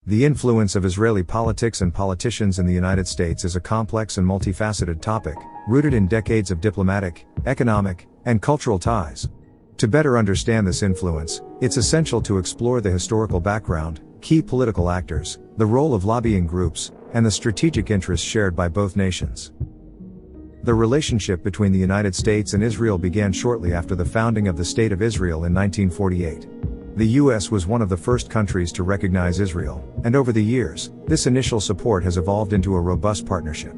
The influence of Israeli politics and politicians in the United States is a complex and multifaceted topic, rooted in decades of diplomatic, economic, and cultural ties. To better understand this influence, it's essential to explore the historical background, key political actors, the role of lobbying groups, and the strategic interests shared by both nations. The relationship between the United States and Israel began shortly after the founding of the State of Israel in 1948. The U.S. was one of the first countries to recognize Israel, and over the years, this initial support has evolved into a robust partnership.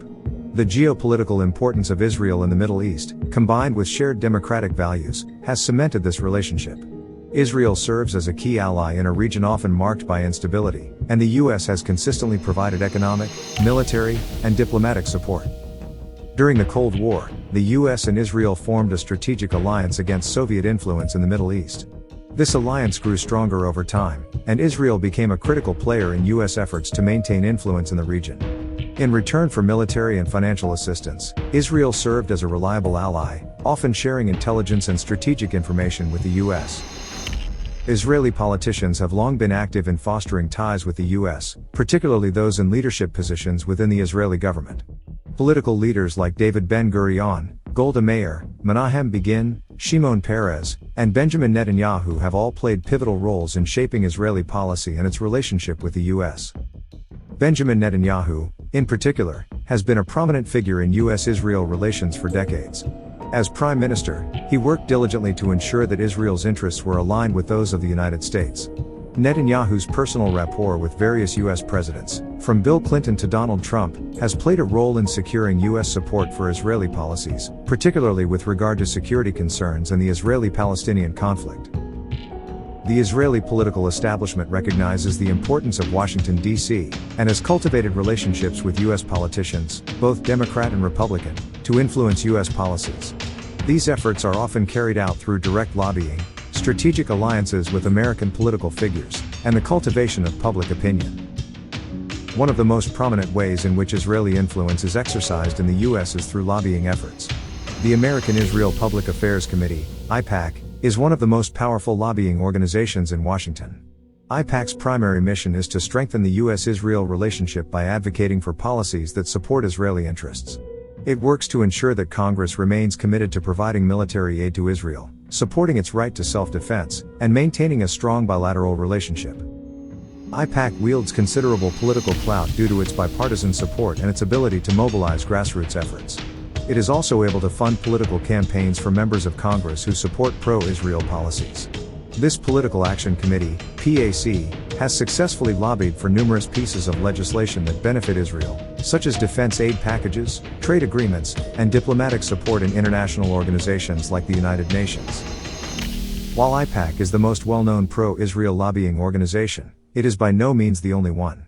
The geopolitical importance of Israel in the Middle East, combined with shared democratic values, has cemented this relationship. Israel serves as a key ally in a region often marked by instability, and the U.S. has consistently provided economic, military, and diplomatic support. During the Cold War, the U.S. and Israel formed a strategic alliance against Soviet influence in the Middle East. This alliance grew stronger over time, and Israel became a critical player in U.S. efforts to maintain influence in the region. In return for military and financial assistance, Israel served as a reliable ally, often sharing intelligence and strategic information with the U.S. Israeli politicians have long been active in fostering ties with the U.S., particularly those in leadership positions within the Israeli government. Political leaders like David Ben-Gurion, Golda Meir, Menahem Begin, Shimon Peres, and Benjamin Netanyahu have all played pivotal roles in shaping Israeli policy and its relationship with the U.S. Benjamin Netanyahu, in particular, has been a prominent figure in U.S.-Israel relations for decades. As Prime Minister, he worked diligently to ensure that Israel's interests were aligned with those of the United States. Netanyahu's personal rapport with various U.S. presidents, from Bill Clinton to Donald Trump, has played a role in securing U.S. support for Israeli policies, particularly with regard to security concerns and the Israeli-Palestinian conflict. The Israeli political establishment recognizes the importance of Washington, D.C., and has cultivated relationships with U.S. politicians, both Democrat and Republican, to influence U.S. policies. These efforts are often carried out through direct lobbying, strategic alliances with American political figures, and the cultivation of public opinion. One of the most prominent ways in which Israeli influence is exercised in the U.S. is through lobbying efforts. The American Israel Public Affairs Committee, AIPAC, is one of the most powerful lobbying organizations in Washington. AIPAC's primary mission is to strengthen the U.S.-Israel relationship by advocating for policies that support Israeli interests. It works to ensure that Congress remains committed to providing military aid to Israel, supporting its right to self-defense, and maintaining a strong bilateral relationship. AIPAC wields considerable political clout due to its bipartisan support and its ability to mobilize grassroots efforts. It is also able to fund political campaigns for members of Congress who support pro-Israel policies. This Political Action Committee, PAC, has successfully lobbied for numerous pieces of legislation that benefit Israel, such as defense aid packages, trade agreements, and diplomatic support in international organizations like the United Nations. While AIPAC is the most well-known pro-Israel lobbying organization, it is by no means the only one.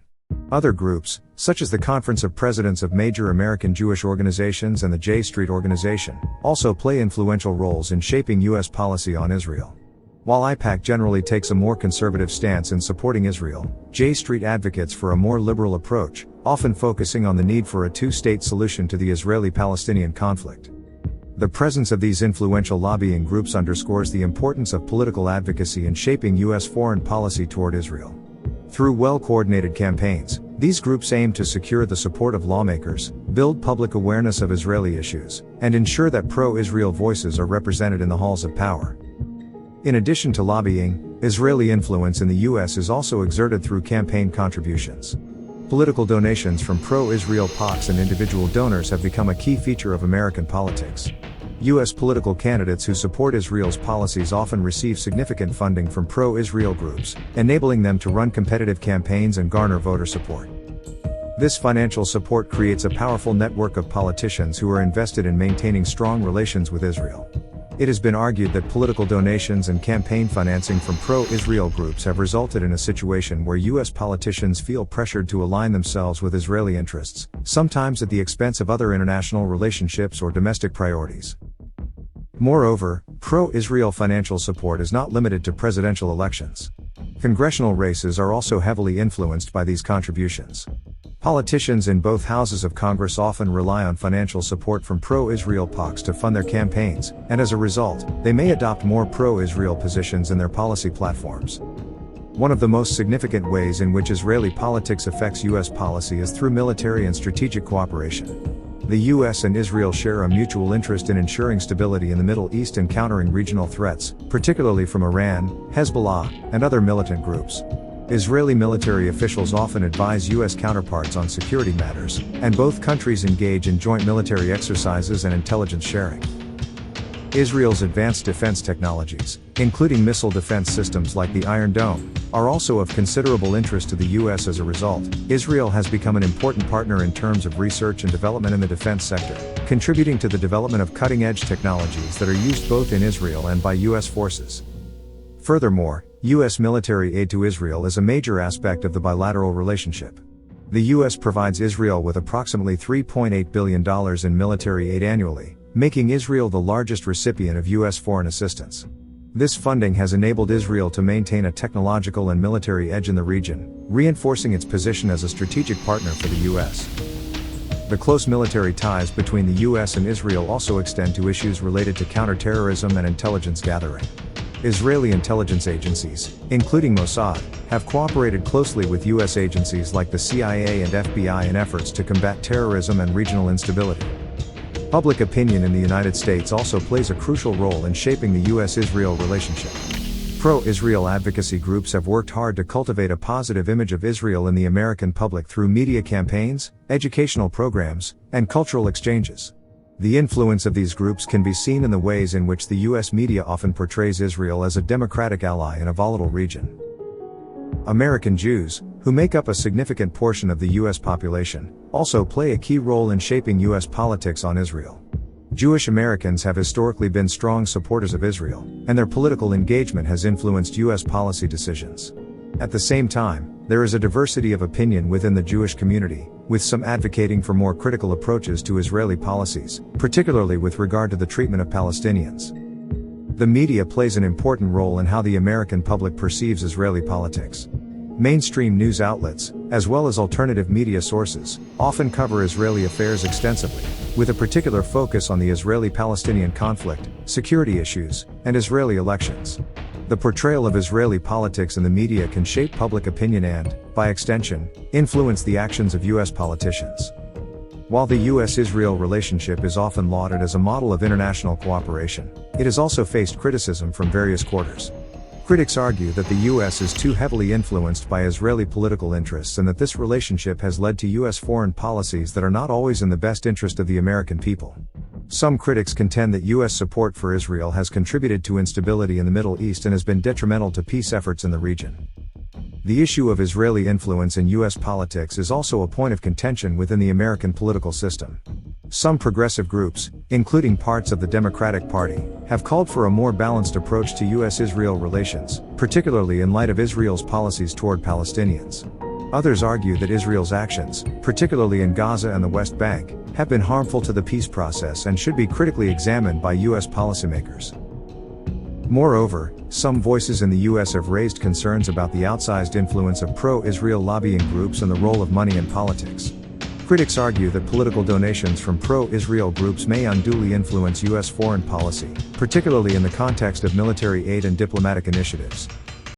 Other groups, such as the Conference of Presidents of Major American Jewish Organizations and the J Street Organization, also play influential roles in shaping U.S. policy on Israel. While AIPAC generally takes a more conservative stance in supporting Israel, J Street advocates for a more liberal approach, often focusing on the need for a two-state solution to the Israeli-Palestinian conflict. The presence of these influential lobbying groups underscores the importance of political advocacy in shaping U.S. foreign policy toward Israel. Through well-coordinated campaigns, these groups aim to secure the support of lawmakers, build public awareness of Israeli issues, and ensure that pro-Israel voices are represented in the halls of power. In addition to lobbying, Israeli influence in the U.S. is also exerted through campaign contributions. Political donations from pro-Israel PACs and individual donors have become a key feature of American politics. U.S. political candidates who support Israel's policies often receive significant funding from pro-Israel groups, enabling them to run competitive campaigns and garner voter support. This financial support creates a powerful network of politicians who are invested in maintaining strong relations with Israel. It has been argued that political donations and campaign financing from pro-Israel groups have resulted in a situation where U.S. politicians feel pressured to align themselves with Israeli interests, sometimes at the expense of other international relationships or domestic priorities. Moreover, pro-Israel financial support is not limited to presidential elections. Congressional races are also heavily influenced by these contributions. Politicians in both houses of Congress often rely on financial support from pro-Israel PACs to fund their campaigns, and as a result, they may adopt more pro-Israel positions in their policy platforms. One of the most significant ways in which Israeli politics affects U.S. policy is through military and strategic cooperation. The U.S. and Israel share a mutual interest in ensuring stability in the Middle East and countering regional threats, particularly from Iran, Hezbollah, and other militant groups. Israeli military officials often advise U.S. counterparts on security matters, and both countries engage in joint military exercises and intelligence sharing. Israel's advanced defense technologies, including missile defense systems like the Iron Dome, are also of considerable interest to the U.S. As a result, Israel has become an important partner in terms of research and development in the defense sector, contributing to the development of cutting-edge technologies that are used both in Israel and by U.S. forces. Furthermore, U.S. military aid to Israel is a major aspect of the bilateral relationship. The U.S. provides Israel with approximately $3.8 billion in military aid annually, making Israel the largest recipient of U.S. foreign assistance. This funding has enabled Israel to maintain a technological and military edge in the region, reinforcing its position as a strategic partner for the U.S. The close military ties between the U.S. and Israel also extend to issues related to counterterrorism and intelligence gathering. Israeli intelligence agencies, including Mossad, have cooperated closely with U.S. agencies like the CIA and FBI in efforts to combat terrorism and regional instability. Public opinion in the United States also plays a crucial role in shaping the U.S.-Israel relationship. Pro-Israel advocacy groups have worked hard to cultivate a positive image of Israel in the American public through media campaigns, educational programs, and cultural exchanges. The influence of these groups can be seen in the ways in which the U.S. media often portrays Israel as a democratic ally in a volatile region. American Jews, who make up a significant portion of the U.S. population, also play a key role in shaping U.S. politics on Israel. Jewish Americans have historically been strong supporters of Israel, and their political engagement has influenced U.S. policy decisions. At the same time, there is a diversity of opinion within the Jewish community, with some advocating for more critical approaches to Israeli policies, particularly with regard to the treatment of Palestinians. The media plays an important role in how the American public perceives Israeli politics. Mainstream news outlets, as well as alternative media sources, often cover Israeli affairs extensively, with a particular focus on the Israeli-Palestinian conflict, security issues, and Israeli elections. The portrayal of Israeli politics in the media can shape public opinion and, by extension, influence the actions of U.S. politicians. While the U.S.-Israel relationship is often lauded as a model of international cooperation, it has also faced criticism from various quarters. Critics argue that the U.S. is too heavily influenced by Israeli political interests and that this relationship has led to U.S. foreign policies that are not always in the best interest of the American people. Some critics contend that U.S. support for Israel has contributed to instability in the Middle East and has been detrimental to peace efforts in the region. The issue of Israeli influence in U.S. politics is also a point of contention within the American political system. Some progressive groups, including parts of the Democratic Party, have called for a more balanced approach to U.S.-Israel relations, particularly in light of Israel's policies toward Palestinians. Others argue that Israel's actions, particularly in Gaza and the West Bank, have been harmful to the peace process and should be critically examined by U.S. policymakers. Moreover, some voices in the U.S. have raised concerns about the outsized influence of pro-Israel lobbying groups and the role of money in politics. Critics argue that political donations from pro-Israel groups may unduly influence U.S. foreign policy, particularly in the context of military aid and diplomatic initiatives.